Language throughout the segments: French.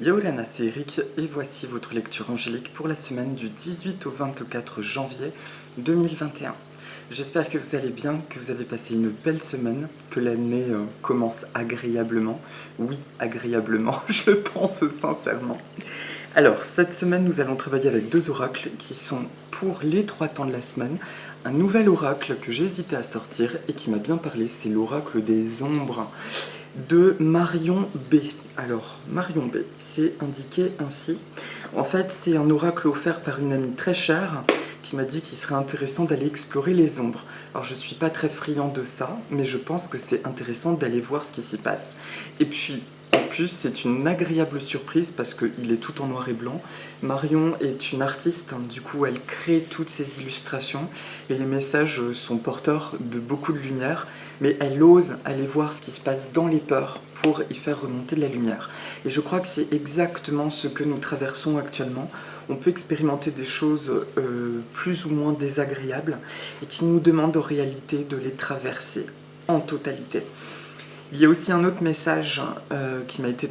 Yo Lana, c'est Eric et voici votre lecture angélique pour la semaine du 18 au 24 janvier 2021. J'espère que vous allez bien, que vous avez passé une belle semaine, que l'année commence agréablement. Oui, agréablement, je le pense sincèrement. Alors, cette semaine, nous allons travailler avec deux oracles qui sont pour les 3 temps de la semaine. Un nouvel oracle que j'hésitais à sortir et qui m'a bien parlé, c'est l'oracle des ombres de Marion B. Alors, Marion B, c'est indiqué ainsi. En fait, c'est un oracle offert par une amie très chère qui m'a dit qu'il serait intéressant d'aller explorer les ombres. Alors, je suis pas très friand de ça, mais je pense que c'est intéressant d'aller voir ce qui s'y passe. Et puis, en plus, c'est une agréable surprise parce qu'il est tout en noir et blanc. Marion est une artiste, hein, du coup, elle crée toutes ses illustrations et les messages sont porteurs de beaucoup de lumière, mais elle ose aller voir ce qui se passe dans les peurs pour y faire remonter de la lumière. Et je crois que c'est exactement ce que nous traversons actuellement. On peut expérimenter des choses plus ou moins désagréables et qui nous demandent en réalité de les traverser en totalité. Il y a aussi un autre message qui m'a été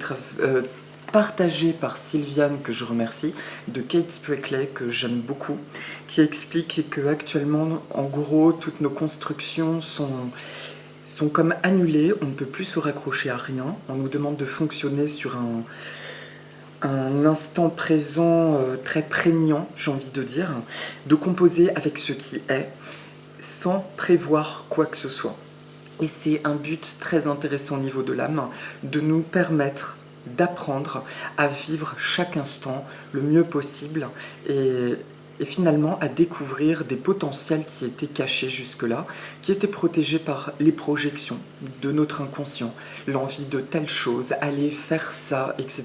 partagé par Sylviane, que je remercie, de Kate Sprickley, que j'aime beaucoup, qui explique qu'actuellement, en gros, toutes nos constructions sont comme annulées, on ne peut plus se raccrocher à rien, on nous demande de fonctionner sur un instant présent très prégnant, j'ai envie de dire, de composer avec ce qui est, sans prévoir quoi que ce soit. Et c'est un but très intéressant au niveau de l'âme, de nous permettre d'apprendre à vivre chaque instant le mieux possible et finalement à découvrir des potentiels qui étaient cachés jusque-là, qui étaient protégés par les projections de notre inconscient, l'envie de telle chose, aller faire ça, etc.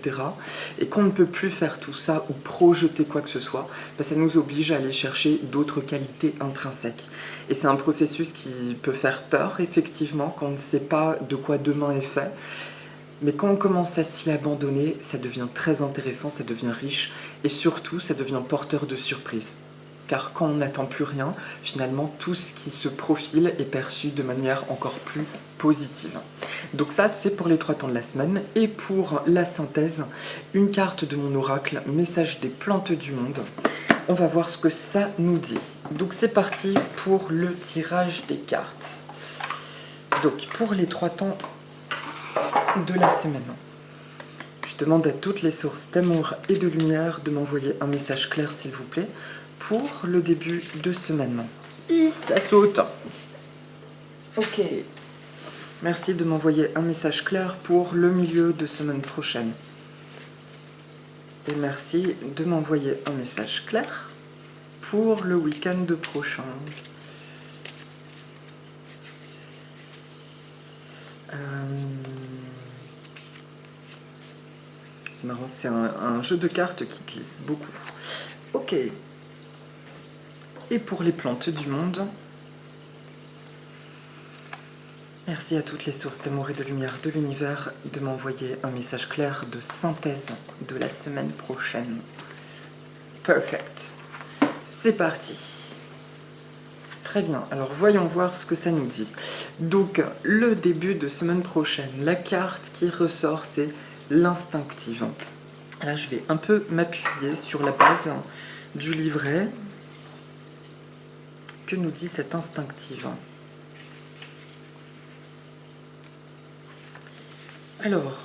Et qu'on ne peut plus faire tout ça ou projeter quoi que ce soit, ça nous oblige à aller chercher d'autres qualités intrinsèques. Et c'est un processus qui peut faire peur, effectivement, quand on ne sait pas de quoi demain est fait. Mais quand on commence à s'y abandonner, ça devient très intéressant, ça devient riche, et surtout, ça devient porteur de surprises. Car quand on n'attend plus rien, finalement, tout ce qui se profile est perçu de manière encore plus positive. Donc ça, c'est pour les 3 temps de la semaine. Et pour la synthèse, une carte de mon oracle, message des plantes du monde. On va voir ce que ça nous dit. Donc c'est parti pour le tirage des cartes. Donc pour les 3 temps de la semaine, je demande à toutes les sources d'amour et de lumière de m'envoyer un message clair s'il vous plaît pour le début de semaine. Ça saute. Ok. Merci de m'envoyer un message clair pour le milieu de semaine prochaine. Et merci de m'envoyer un message clair pour le week-end prochain. C'est marrant, c'est un jeu de cartes qui glisse beaucoup. Ok. Et pour les plantes du monde, merci à toutes les sources d'amour et de lumière de l'univers de m'envoyer un message clair de synthèse de la semaine prochaine. Perfect. C'est parti. Très bien, alors voyons voir ce que ça nous dit. Donc, le début de semaine prochaine, la carte qui ressort, c'est l'instinctive. Là, je vais un peu m'appuyer sur la base du livret. Que nous dit cette instinctive ? Alors,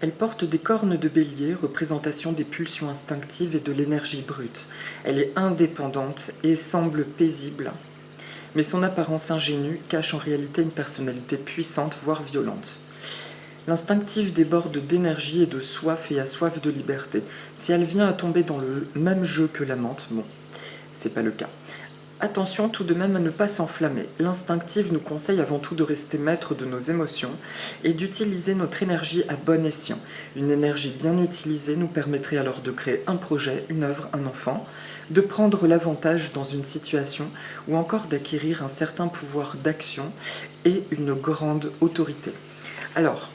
elle porte des cornes de bélier, représentation des pulsions instinctives et de l'énergie brute. Elle est indépendante et semble paisible, mais son apparence ingénue cache en réalité une personnalité puissante, voire violente. L'instinctive déborde d'énergie et de soif et a soif de liberté. Si elle vient à tomber dans le même jeu que la menthe, bon, c'est pas le cas. Attention tout de même à ne pas s'enflammer. L'instinctive nous conseille avant tout de rester maître de nos émotions et d'utiliser notre énergie à bon escient. Une énergie bien utilisée nous permettrait alors de créer un projet, une œuvre, un enfant, de prendre l'avantage dans une situation ou encore d'acquérir un certain pouvoir d'action et une grande autorité. Alors,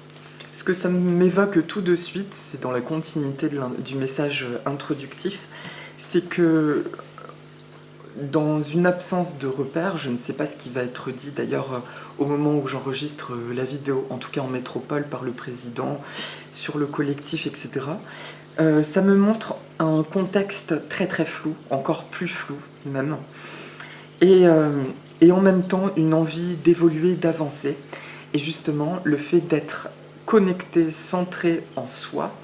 ce que ça m'évoque tout de suite, c'est dans la continuité du message introductif, c'est que dans une absence de repères, je ne sais pas ce qui va être dit d'ailleurs au moment où j'enregistre la vidéo, en tout cas en métropole par le président, sur le collectif, etc. Ça me montre un contexte très très flou, encore plus flou même, et en même temps une envie d'évoluer, d'avancer. Et justement, le fait d'être connecté, centré en soi,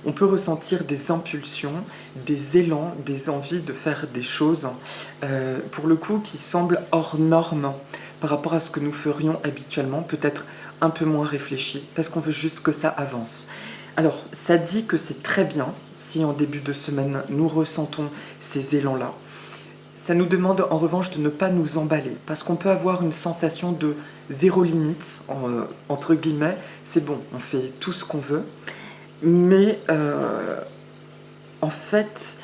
on peut ressentir des impulsions, des élans, des envies de faire des choses, pour le coup, qui semblent hors normes par rapport à ce que nous ferions habituellement, peut-être un peu moins réfléchi, parce qu'on veut juste que ça avance. Alors, ça dit que c'est très bien si en début de semaine, nous ressentons ces élans-là. Ça nous demande en revanche de ne pas nous emballer, parce qu'on peut avoir une sensation de zéro limite, entre guillemets, c'est bon, on fait tout ce qu'on veut, mais en fait,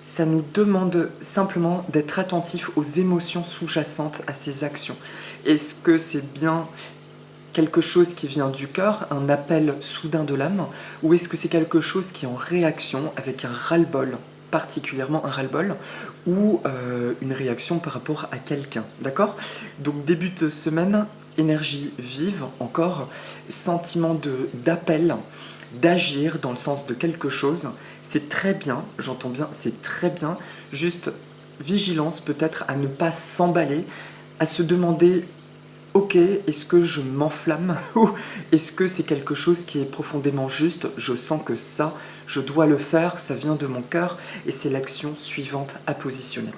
ça nous demande simplement d'être attentif aux émotions sous-jacentes à ces actions. Est-ce que c'est bien quelque chose qui vient du cœur, un appel soudain de l'âme, ou est-ce que c'est quelque chose qui est en réaction avec un ras-le-bol, particulièrement un ras-le-bol, ou une réaction par rapport à quelqu'un, d'accord? Donc début de semaine, énergie vive encore, sentiment d'appel, d'agir dans le sens de quelque chose, c'est très bien, j'entends bien, c'est très bien, juste vigilance peut-être à ne pas s'emballer, à se demander ok, est-ce que je m'enflamme ou est-ce que c'est quelque chose qui est profondément juste? Je sens que ça, je dois le faire, ça vient de mon cœur et c'est l'action suivante à positionner.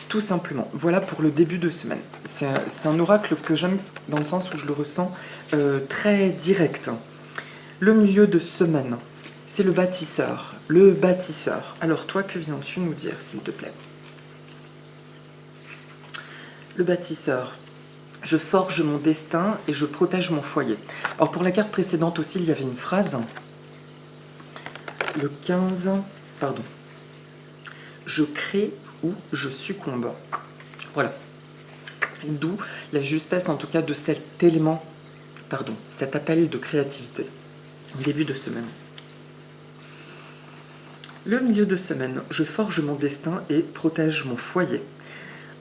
Tout simplement, voilà pour le début de semaine. C'est un oracle que j'aime dans le sens où je le ressens très direct. Le milieu de semaine, c'est le bâtisseur. Le bâtisseur. Alors toi, que viens-tu nous dire, s'il te plaît? Le bâtisseur. Je forge mon destin et je protège mon foyer. Alors pour la carte précédente aussi, il y avait une phrase. Le 15, pardon. Je crée ou je succombe. Voilà. D'où la justesse en tout cas de cet élément, pardon, cet appel de créativité. Début de semaine. Le milieu de semaine, je forge mon destin et protège mon foyer.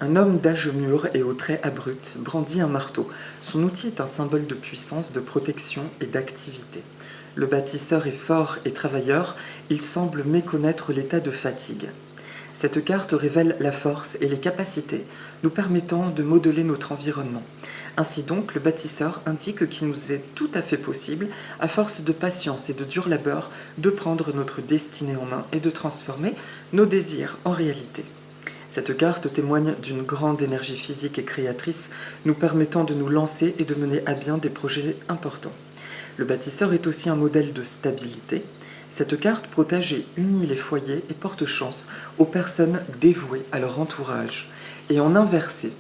Un homme d'âge mûr et aux traits abrupts brandit un marteau. Son outil est un symbole de puissance, de protection et d'activité. Le bâtisseur est fort et travailleur, il semble méconnaître l'état de fatigue. Cette carte révèle la force et les capacités nous permettant de modeler notre environnement. Ainsi donc, le bâtisseur indique qu'il nous est tout à fait possible, à force de patience et de dur labeur, de prendre notre destinée en main et de transformer nos désirs en réalité. Cette carte témoigne d'une grande énergie physique et créatrice, nous permettant de nous lancer et de mener à bien des projets importants. Le bâtisseur est aussi un modèle de stabilité. Cette carte protège et unit les foyers et porte chance aux personnes dévouées à leur entourage. Et en inversé,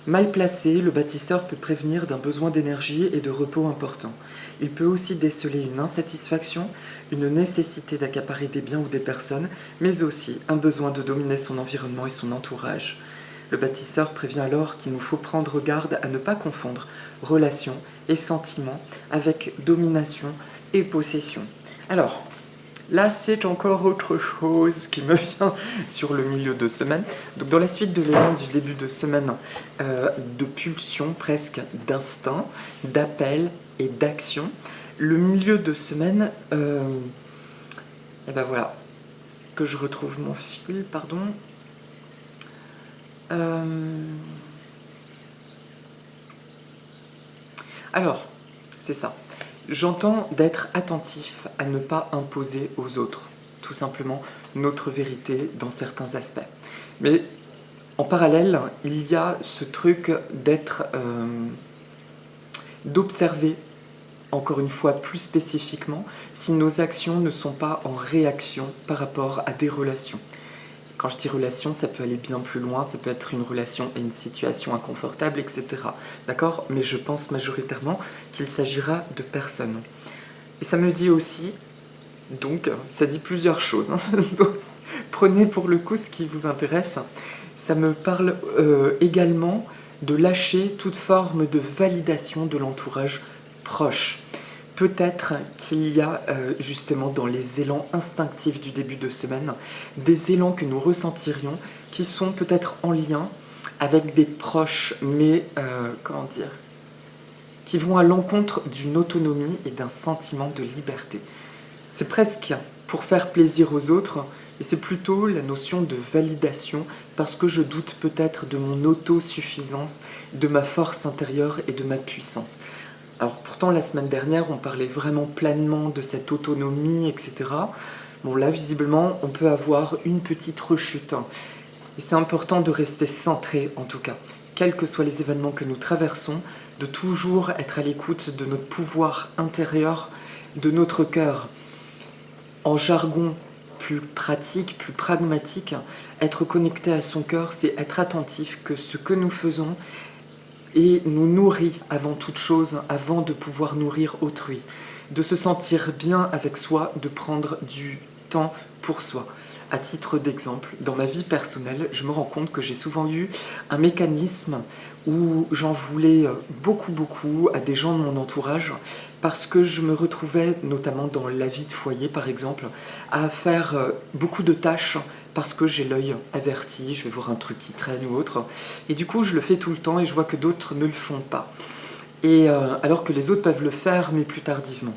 mal placé, le bâtisseur peut prévenir d'un besoin d'énergie et de repos important. Il peut aussi déceler une insatisfaction, une nécessité d'accaparer des biens ou des personnes, mais aussi un besoin de dominer son environnement et son entourage. Le bâtisseur prévient alors qu'il nous faut prendre garde à ne pas confondre relation et sentiment avec domination et possession. Alors, là, c'est encore autre chose qui me vient sur le milieu de semaine. Donc, dans la suite de l'élan du début de semaine, de pulsion, presque d'instinct, d'appel et d'action, le milieu de semaine, et ben voilà, que je retrouve mon fil, pardon. Alors, c'est ça. J'entends d'être attentif à ne pas imposer aux autres, tout simplement, notre vérité dans certains aspects. Mais en parallèle, il y a ce truc d'observer, encore une fois plus spécifiquement, si nos actions ne sont pas en réaction par rapport à des relations. Quand je dis relation, ça peut aller bien plus loin, ça peut être une relation et une situation inconfortable, etc. D'accord? Mais je pense majoritairement qu'il s'agira de personnes. Et ça me dit aussi, donc, ça dit plusieurs choses. Donc, prenez pour le coup ce qui vous intéresse. Ça me parle également de lâcher toute forme de validation de l'entourage proche. Peut-être qu'il y a justement dans les élans instinctifs du début de semaine, des élans que nous ressentirions qui sont peut-être en lien avec des proches, mais comment dire, qui vont à l'encontre d'une autonomie et d'un sentiment de liberté. C'est presque pour faire plaisir aux autres, et c'est plutôt la notion de validation, parce que je doute peut-être de mon autosuffisance, de ma force intérieure et de ma puissance. Alors pourtant, la semaine dernière, on parlait vraiment pleinement de cette autonomie, etc. Bon, là, visiblement, on peut avoir une petite rechute. Et c'est important de rester centré, en tout cas, quels que soient les événements que nous traversons, de toujours être à l'écoute de notre pouvoir intérieur, de notre cœur. En jargon plus pratique, plus pragmatique, être connecté à son cœur, c'est être attentif que ce que nous faisons et nous nourrit avant toute chose, avant de pouvoir nourrir autrui, de se sentir bien avec soi, de prendre du temps pour soi. À titre d'exemple, dans ma vie personnelle, je me rends compte que j'ai souvent eu un mécanisme où j'en voulais beaucoup à des gens de mon entourage parce que je me retrouvais, notamment dans la vie de foyer par exemple, à faire beaucoup de tâches parce que j'ai l'œil averti, je vais voir un truc qui traîne ou autre, et du coup je le fais tout le temps et je vois que d'autres ne le font pas. Et alors que les autres peuvent le faire, mais plus tardivement.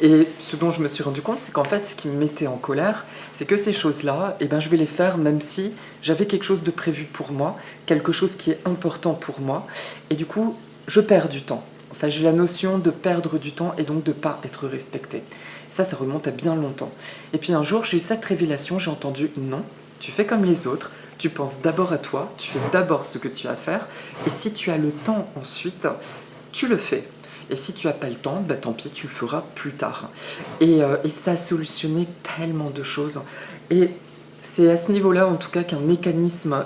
Et ce dont je me suis rendu compte, c'est qu'en fait, ce qui me mettait en colère, c'est que ces choses-là, eh ben, je vais les faire même si j'avais quelque chose de prévu pour moi, quelque chose qui est important pour moi, et du coup, je perds du temps. Enfin, j'ai la notion de perdre du temps et donc de ne pas être respecté. Ça remonte à bien longtemps. Et puis un jour, j'ai eu cette révélation, j'ai entendu « Non, tu fais comme les autres, tu penses d'abord à toi, tu fais d'abord ce que tu as à faire, et si tu as le temps ensuite, tu le fais. Et si tu n'as pas le temps, bah, tant pis, tu le feras plus tard. » Et ça a solutionné tellement de choses. Et c'est à ce niveau-là, en tout cas, qu'un mécanisme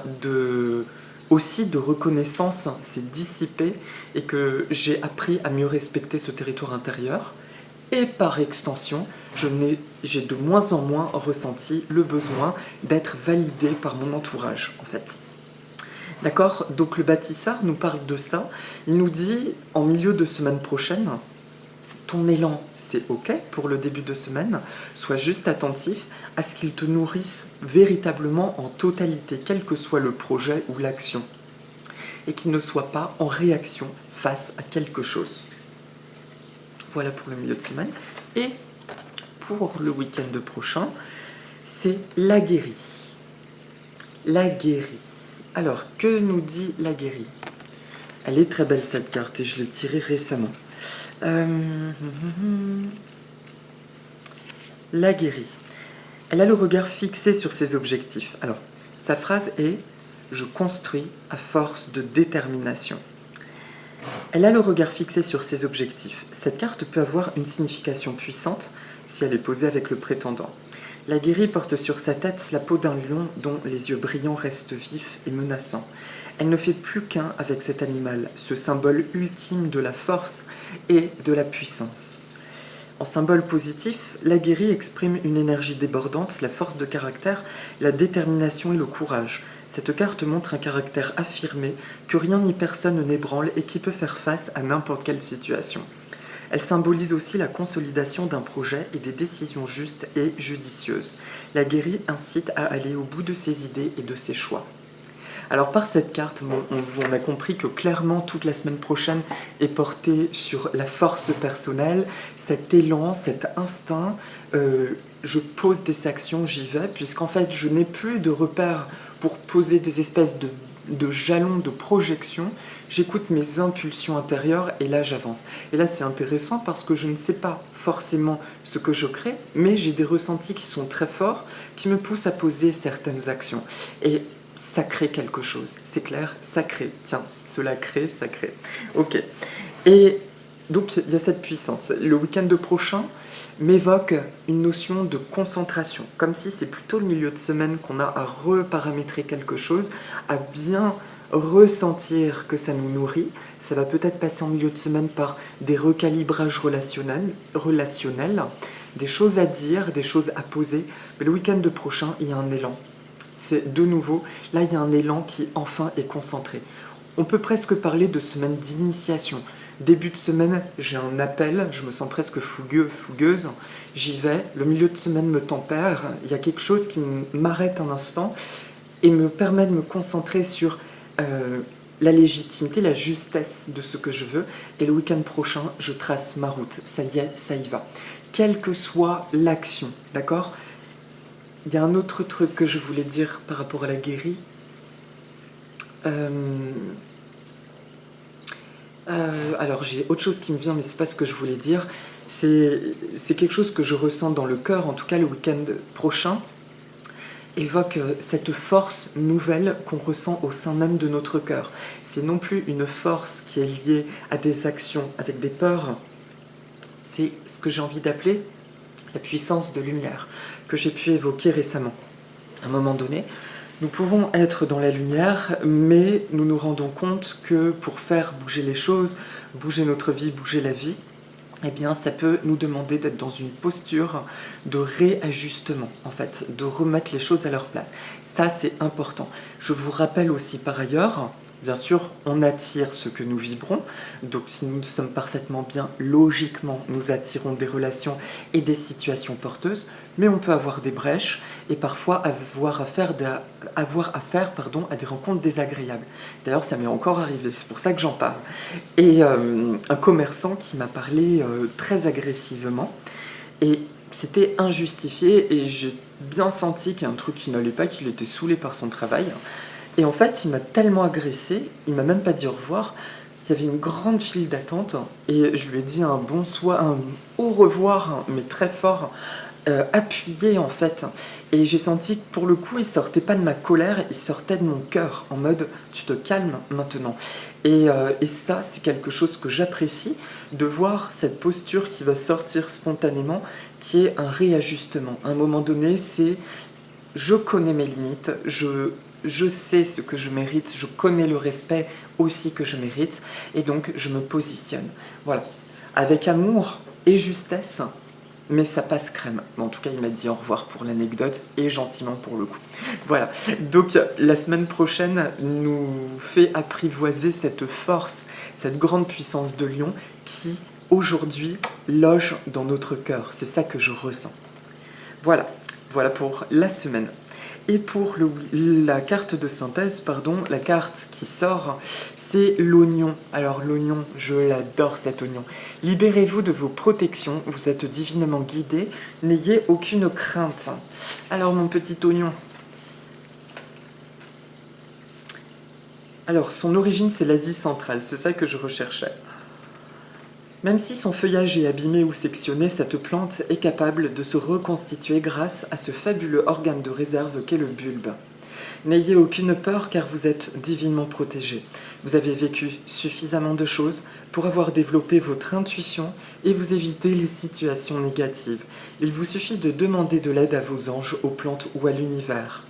aussi de reconnaissance s'est dissipé et que j'ai appris à mieux respecter ce territoire intérieur. Et par extension, j'ai de moins en moins ressenti le besoin d'être validé par mon entourage, en fait. D'accord? Donc le bâtisseur nous parle de ça. Il nous dit, en milieu de semaine prochaine, ton élan, c'est OK pour le début de semaine. Sois juste attentif à ce qu'il te nourrisse véritablement en totalité, quel que soit le projet ou l'action. Et qu'il ne soit pas en réaction face à quelque chose. Voilà pour le milieu de semaine. Et pour le week-end prochain, c'est la guérie. La guérie. Alors, que nous dit la guérie? Elle est très belle cette carte et je l'ai tirée récemment. La guérie. Elle a le regard fixé sur ses objectifs. Alors, sa phrase est « Je construis à force de détermination ». Elle a le regard fixé sur ses objectifs. Cette carte peut avoir une signification puissante si elle est posée avec le prétendant. La guérie porte sur sa tête la peau d'un lion dont les yeux brillants restent vifs et menaçants. Elle ne fait plus qu'un avec cet animal, ce symbole ultime de la force et de la puissance. En symbole positif, la guérie exprime une énergie débordante, la force de caractère, la détermination et le courage. Cette carte montre un caractère affirmé, que rien ni personne n'ébranle et qui peut faire face à n'importe quelle situation. Elle symbolise aussi la consolidation d'un projet et des décisions justes et judicieuses. La guérie incite à aller au bout de ses idées et de ses choix. Alors par cette carte, on a compris que clairement toute la semaine prochaine est portée sur la force personnelle, cet élan, cet instinct. Je pose des actions, j'y vais, puisqu'en fait je n'ai plus de repères pour poser des espèces de jalons, de projections. J'écoute mes impulsions intérieures et là j'avance. Et là c'est intéressant parce que je ne sais pas forcément ce que je crée, mais j'ai des ressentis qui sont très forts, qui me poussent à poser certaines actions. Et ça crée quelque chose, c'est clair, ça crée. Tiens, cela crée, ça crée. Ok. Et donc il y a cette puissance. Le week-end prochain m'évoque une notion de concentration, comme si c'est plutôt le milieu de semaine qu'on a à reparamétrer quelque chose, à bien ressentir que ça nous nourrit. Ça va peut-être passer en milieu de semaine par des recalibrages relationnels, des choses à dire, des choses à poser. Mais le week-end prochain, il y a un élan. C'est de nouveau, là il y a un élan qui enfin est concentré. On peut presque parler de semaine d'initiation. Début de semaine, j'ai un appel, je me sens presque fougueux, fougueuse. J'y vais, le milieu de semaine me tempère, il y a quelque chose qui m'arrête un instant. et me permet de me concentrer sur la légitimité, la justesse de ce que je veux. Et le week-end prochain, je trace ma route. Ça y est, ça y va. Quelle que soit l'action, d'accord? Il y a un autre truc que je voulais dire par rapport à la guérie. Alors j'ai autre chose qui me vient, mais c'est pas ce que je voulais dire. C'est quelque chose que je ressens dans le cœur, en tout cas le week-end prochain, évoque cette force nouvelle qu'on ressent au sein même de notre cœur. C'est non plus une force qui est liée à des actions avec des peurs, c'est ce que j'ai envie d'appeler la puissance de lumière, que j'ai pu évoquer récemment. À un moment donné, nous pouvons être dans la lumière, mais nous nous rendons compte que pour faire bouger les choses, bouger notre vie, bouger la vie, eh bien, ça peut nous demander d'être dans une posture de réajustement, en fait, de remettre les choses à leur place. Ça, c'est important. Je vous rappelle aussi par ailleurs, bien sûr, on attire ce que nous vibrons, donc si nous sommes parfaitement bien, logiquement, nous attirons des relations et des situations porteuses, mais on peut avoir des brèches et parfois avoir affaire à des rencontres désagréables. D'ailleurs, ça m'est encore arrivé, c'est pour ça que j'en parle. Et un commerçant qui m'a parlé très agressivement, et c'était injustifié, et j'ai bien senti qu'il y a un truc qui n'allait pas, qu'il était saoulé par son travail. Et en fait, il m'a tellement agressé, il m'a même pas dit au revoir. Il y avait une grande file d'attente et je lui ai dit un bonsoir, un au revoir, mais très fort, appuyé en fait. Et j'ai senti que pour le coup, il sortait pas de ma colère, il sortait de mon cœur, en mode tu te calmes maintenant. Et ça, c'est quelque chose que j'apprécie, de voir cette posture qui va sortir spontanément, qui est un réajustement. À un moment donné, c'est je connais mes limites, je sais ce que je mérite, je connais le respect aussi que je mérite, et donc je me positionne. Voilà, avec amour et justesse, mais ça passe crème. En tout cas, il m'a dit au revoir pour l'anecdote, et gentiment pour le coup. Voilà, donc la semaine prochaine nous fait apprivoiser cette force, cette grande puissance de lion qui, aujourd'hui, loge dans notre cœur. C'est ça que je ressens. Voilà pour la semaine. Et pour la carte de synthèse, la carte qui sort, c'est l'oignon. Alors l'oignon, je l'adore cet oignon. Libérez-vous de vos protections, vous êtes divinement guidés, n'ayez aucune crainte. Alors mon petit oignon. Alors son origine c'est l'Asie centrale, c'est ça que je recherchais. Même si son feuillage est abîmé ou sectionné, cette plante est capable de se reconstituer grâce à ce fabuleux organe de réserve qu'est le bulbe. N'ayez aucune peur car vous êtes divinement protégé. Vous avez vécu suffisamment de choses pour avoir développé votre intuition et vous éviter les situations négatives. Il vous suffit de demander de l'aide à vos anges, aux plantes ou à l'univers.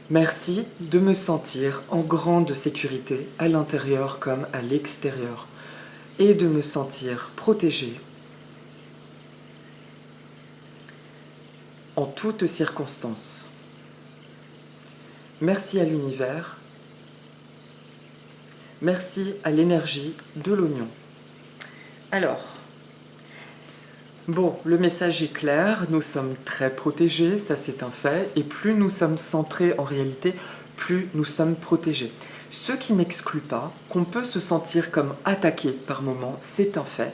Merci de me sentir en grande sécurité à l'intérieur comme à l'extérieur, et de me sentir protégée en toutes circonstances. Merci à l'univers, merci à l'énergie de l'oignon. Alors, bon, le message est clair, nous sommes très protégés, ça c'est un fait, et plus nous sommes centrés en réalité, plus nous sommes protégés. Ce qui n'exclut pas qu'on peut se sentir comme attaqué par moments, c'est un fait.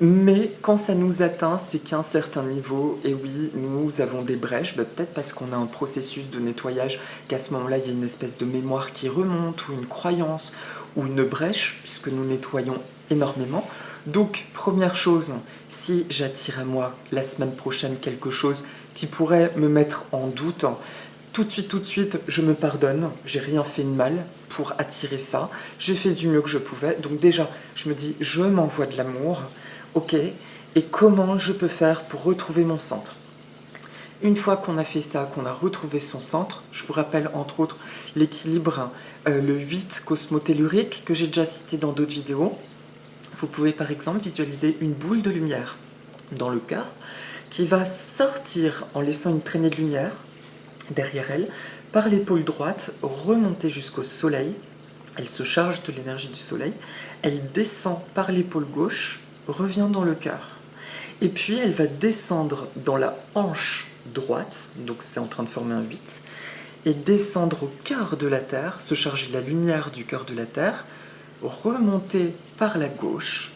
Mais quand ça nous atteint, c'est qu'à un certain niveau, et oui, nous avons des brèches, peut-être parce qu'on a un processus de nettoyage, qu'à ce moment-là, il y a une espèce de mémoire qui remonte, ou une croyance, ou une brèche, puisque nous nettoyons énormément. Donc, première chose, si j'attire à moi la semaine prochaine quelque chose qui pourrait me mettre en doute, tout de suite, je me pardonne, j'ai rien fait de mal pour attirer ça, j'ai fait du mieux que je pouvais, donc déjà, je me dis, je m'envoie de l'amour, ok, et comment je peux faire pour retrouver mon centre? Une fois qu'on a fait ça, qu'on a retrouvé son centre, je vous rappelle entre autres l'équilibre, le 8 cosmotellurique que j'ai déjà cité dans d'autres vidéos. Vous pouvez par exemple visualiser une boule de lumière dans le cœur qui va sortir en laissant une traînée de lumière derrière elle, par l'épaule droite, remonter jusqu'au soleil. Elle se charge de l'énergie du soleil. Elle descend par l'épaule gauche, revient dans le cœur. Et puis elle va descendre dans la hanche droite, donc c'est en train de former un 8. et descendre au cœur de la Terre, se charger de la lumière du cœur de la Terre, remonter par la gauche,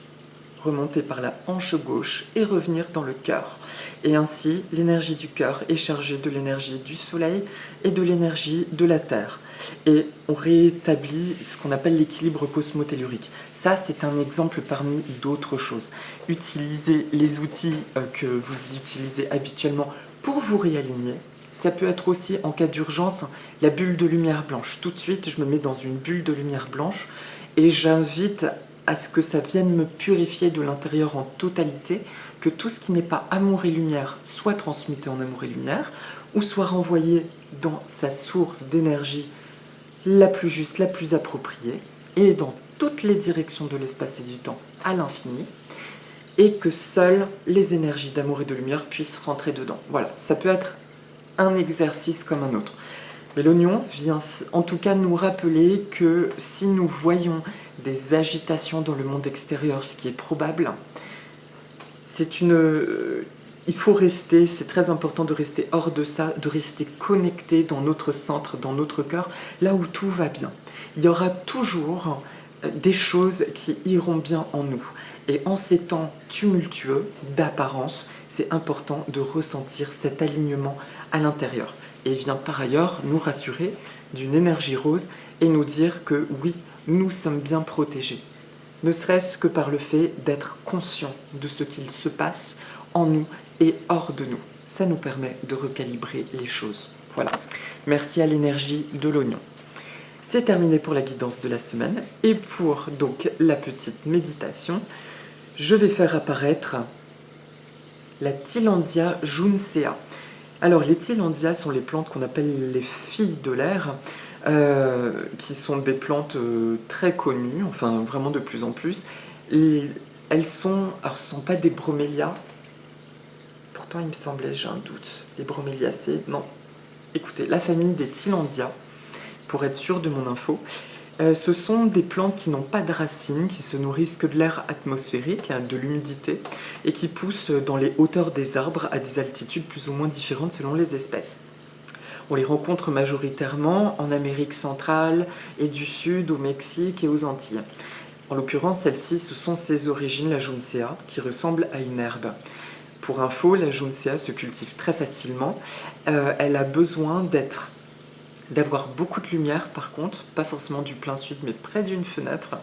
remonter par la hanche gauche et revenir dans le cœur. Et ainsi, l'énergie du cœur est chargée de l'énergie du soleil et de l'énergie de la Terre. Et on rétablit ce qu'on appelle l'équilibre cosmotellurique. Ça, c'est un exemple parmi d'autres choses. Utilisez les outils que vous utilisez habituellement pour vous réaligner. Ça peut être aussi, en cas d'urgence, la bulle de lumière blanche. Tout de suite, je me mets dans une bulle de lumière blanche et j'invite à ce que ça vienne me purifier de l'intérieur en totalité, que tout ce qui n'est pas amour et lumière soit transmuté en amour et lumière, ou soit renvoyé dans sa source d'énergie la plus juste, la plus appropriée, et dans toutes les directions de l'espace et du temps à l'infini, et que seules les énergies d'amour et de lumière puissent rentrer dedans. Voilà, ça peut être un exercice comme un autre. Mais l'oignon vient en tout cas nous rappeler que si nous voyons des agitations dans le monde extérieur, ce qui est probable, il faut rester, c'est très important de rester hors de ça, de rester connecté dans notre centre, dans notre cœur, là où tout va bien. Il y aura toujours des choses qui iront bien en nous. Et en ces temps tumultueux, d'apparence, c'est important de ressentir cet alignement à l'intérieur. Et vient par ailleurs nous rassurer d'une énergie rose et nous dire que oui, nous sommes bien protégés. Ne serait-ce que par le fait d'être conscient de ce qu'il se passe en nous et hors de nous. Ça nous permet de recalibrer les choses. Voilà. Merci à l'énergie de l'oignon. C'est terminé pour la guidance de la semaine. Et pour donc la petite méditation, je vais faire apparaître la Tillandsia juncea. Alors les Tillandsia sont les plantes qu'on appelle les filles de l'air, qui sont des plantes très connues, enfin vraiment de plus en plus. Elles sont, alors ce ne sont pas des bromélias, pourtant il me semblait, j'ai un doute, les broméliacées, non. Écoutez, la famille des Tillandsia, pour être sûr de mon info, ce sont des plantes qui n'ont pas de racines, qui se nourrissent que de l'air atmosphérique, de l'humidité, et qui poussent dans les hauteurs des arbres à des altitudes plus ou moins différentes selon les espèces. On les rencontre majoritairement en Amérique centrale et du Sud, au Mexique et aux Antilles. En l'occurrence, celle-ci, ce sont ses origines, la juncea, qui ressemble à une herbe. Pour info, la juncea se cultive très facilement. Elle a besoin d'avoir beaucoup de lumière par contre, pas forcément du plein sud mais près d'une fenêtre.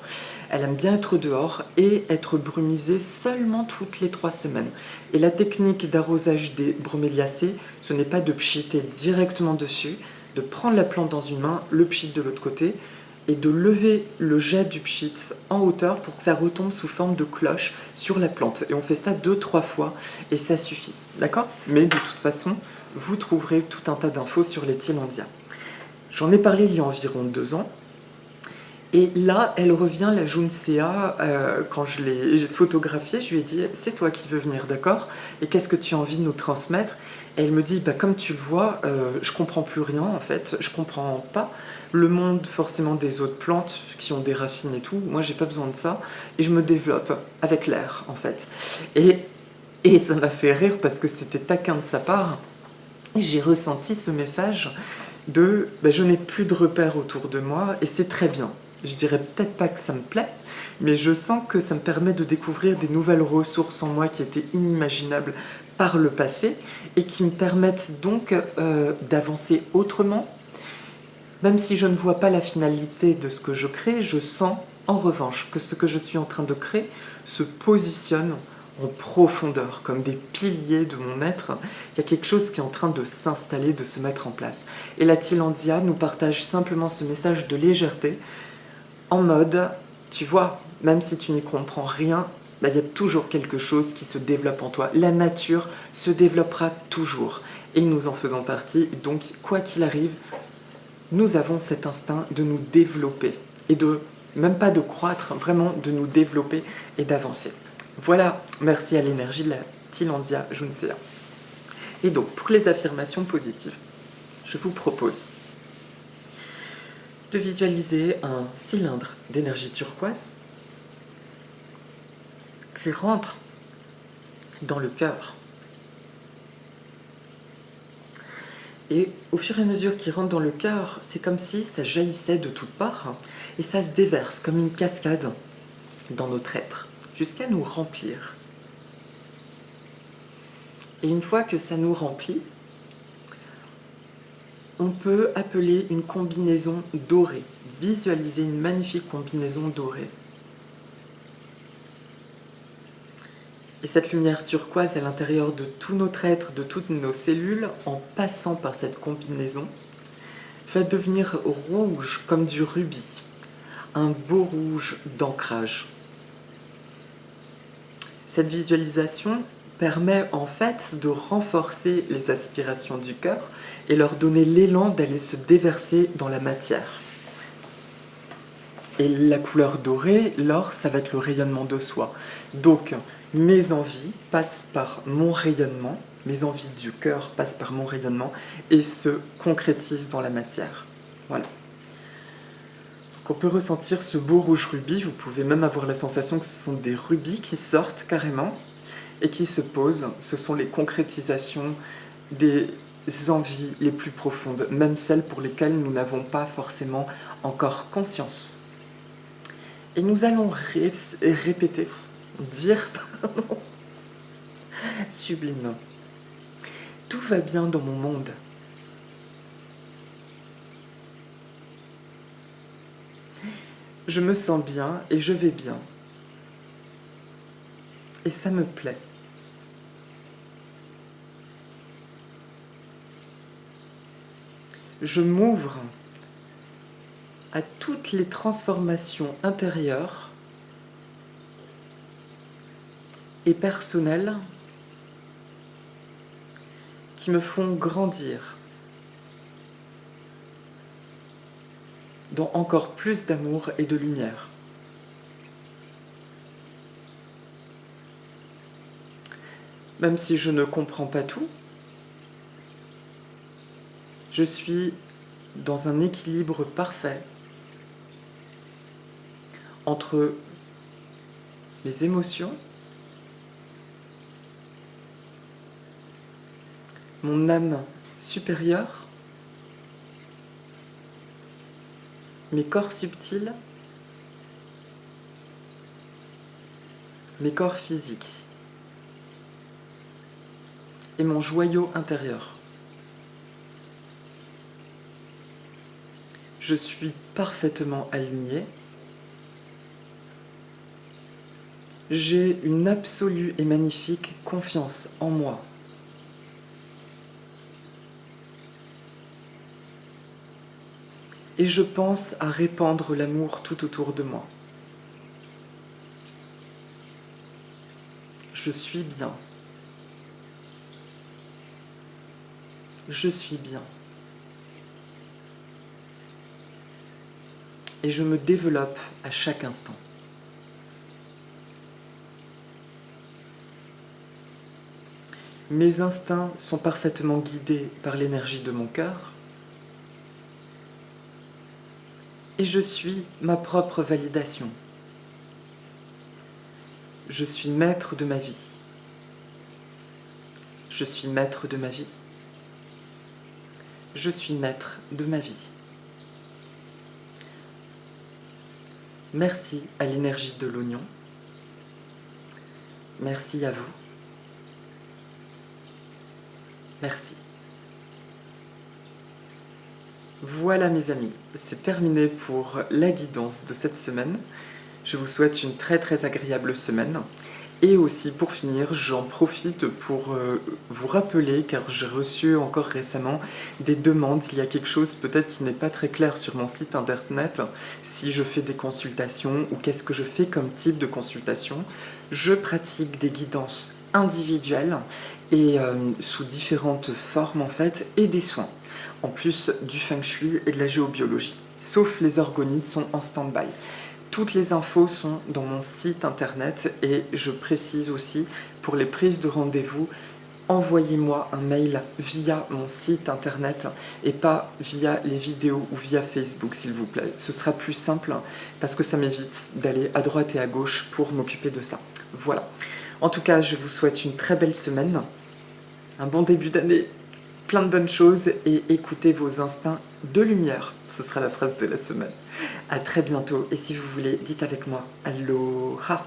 Elle aime bien être dehors et être brumisée seulement toutes les 3 semaines. Et la technique d'arrosage des broméliacées, ce n'est pas de pchiter directement dessus, de prendre la plante dans une main, le pchit de l'autre côté et de lever le jet du pchit en hauteur pour que ça retombe sous forme de cloche sur la plante. Et on fait ça 2-3 fois et ça suffit, d'accord? Mais de toute façon, vous trouverez tout un tas d'infos sur les Tillandsia. J'en ai parlé il y a environ 2 ans. Et là, elle revient, la juncea, quand je l'ai photographiée, je lui ai dit « c'est toi qui veux venir, d'accord? Et qu'est-ce que tu as envie de nous transmettre ?» Et elle me dit « comme tu le vois, je comprends plus rien en fait, je comprends pas le monde forcément des autres plantes qui ont des racines et tout, moi j'ai pas besoin de ça, et je me développe avec l'air en fait. » Et ça m'a fait rire parce que c'était taquin de sa part, et j'ai ressenti ce message de je n'ai plus de repères autour de moi et c'est très bien. Je dirais peut-être pas que ça me plaît, mais je sens que ça me permet de découvrir des nouvelles ressources en moi qui étaient inimaginables par le passé et qui me permettent donc d'avancer autrement. Même si je ne vois pas la finalité de ce que je crée, je sens en revanche que ce que je suis en train de créer se positionne en profondeur, comme des piliers de mon être. Il y a quelque chose qui est en train de s'installer, de se mettre en place. Et la Tillandsia nous partage simplement ce message de légèreté, en mode, tu vois, même si tu n'y comprends rien, il y a toujours quelque chose qui se développe en toi. La nature se développera toujours. Et nous en faisons partie. Donc, quoi qu'il arrive, nous avons cet instinct de nous développer. Et même pas de croître, vraiment de nous développer et d'avancer. Voilà, merci à l'énergie de la Tillandsia juncea. Et donc, pour les affirmations positives, je vous propose de visualiser un cylindre d'énergie turquoise qui rentre dans le cœur. Et au fur et à mesure qu'il rentre dans le cœur, c'est comme si ça jaillissait de toutes parts et ça se déverse comme une cascade dans notre être, jusqu'à nous remplir. Et une fois que ça nous remplit, on peut appeler une combinaison dorée, visualiser une magnifique combinaison dorée. Et cette lumière turquoise à l'intérieur de tout notre être, de toutes nos cellules, en passant par cette combinaison, va devenir rouge comme du rubis, un beau rouge d'ancrage. Cette visualisation permet en fait de renforcer les aspirations du cœur et leur donner l'élan d'aller se déverser dans la matière. Et la couleur dorée, l'or, ça va être le rayonnement de soi. Donc, mes envies passent par mon rayonnement, mes envies du cœur passent par mon rayonnement et se concrétisent dans la matière. Voilà. Donc, on peut ressentir ce beau rouge rubis, vous pouvez même avoir la sensation que ce sont des rubis qui sortent carrément et qui se posent. Ce sont les concrétisations des envies les plus profondes, même celles pour lesquelles nous n'avons pas forcément encore conscience. Et nous allons répéter, dire, pardon, sublime. Tout va bien dans mon monde. Je me sens bien et je vais bien. Et ça me plaît. Je m'ouvre à toutes les transformations intérieures et personnelles qui me font grandir dans encore plus d'amour et de lumière. Même si je ne comprends pas tout, je suis dans un équilibre parfait entre mes émotions, mon âme supérieure, mes corps subtils, mes corps physiques et mon joyau intérieur. Je suis parfaitement aligné. J'ai une absolue et magnifique confiance en moi. Et je pense à répandre l'amour tout autour de moi. Je suis bien. Je suis bien. Et je me développe à chaque instant. Mes instincts sont parfaitement guidés par l'énergie de mon cœur. Et je suis ma propre validation. Je suis maître de ma vie. Je suis maître de ma vie. Je suis maître de ma vie. Merci à l'énergie de l'oignon. Merci à vous. Merci. Voilà mes amis, c'est terminé pour la guidance de cette semaine. Je vous souhaite une très très agréable semaine. Et aussi pour finir, j'en profite pour vous rappeler, car j'ai reçu encore récemment des demandes. Il y a quelque chose peut-être qui n'est pas très clair sur mon site internet, si je fais des consultations ou qu'est-ce que je fais comme type de consultation. Je pratique des guidances individuelles et sous différentes formes en fait, et des soins, en plus du feng shui et de la géobiologie, sauf les orgonides sont en stand-by. Toutes les infos sont dans mon site internet et je précise aussi, pour les prises de rendez-vous, envoyez-moi un mail via mon site internet et pas via les vidéos ou via Facebook s'il vous plaît. Ce sera plus simple parce que ça m'évite d'aller à droite et à gauche pour m'occuper de ça. Voilà. En tout cas, je vous souhaite une très belle semaine, un bon début d'année plein de bonnes choses et écoutez vos instincts de lumière. Ce sera la phrase de la semaine. À très bientôt et si vous voulez, dites avec moi Aloha.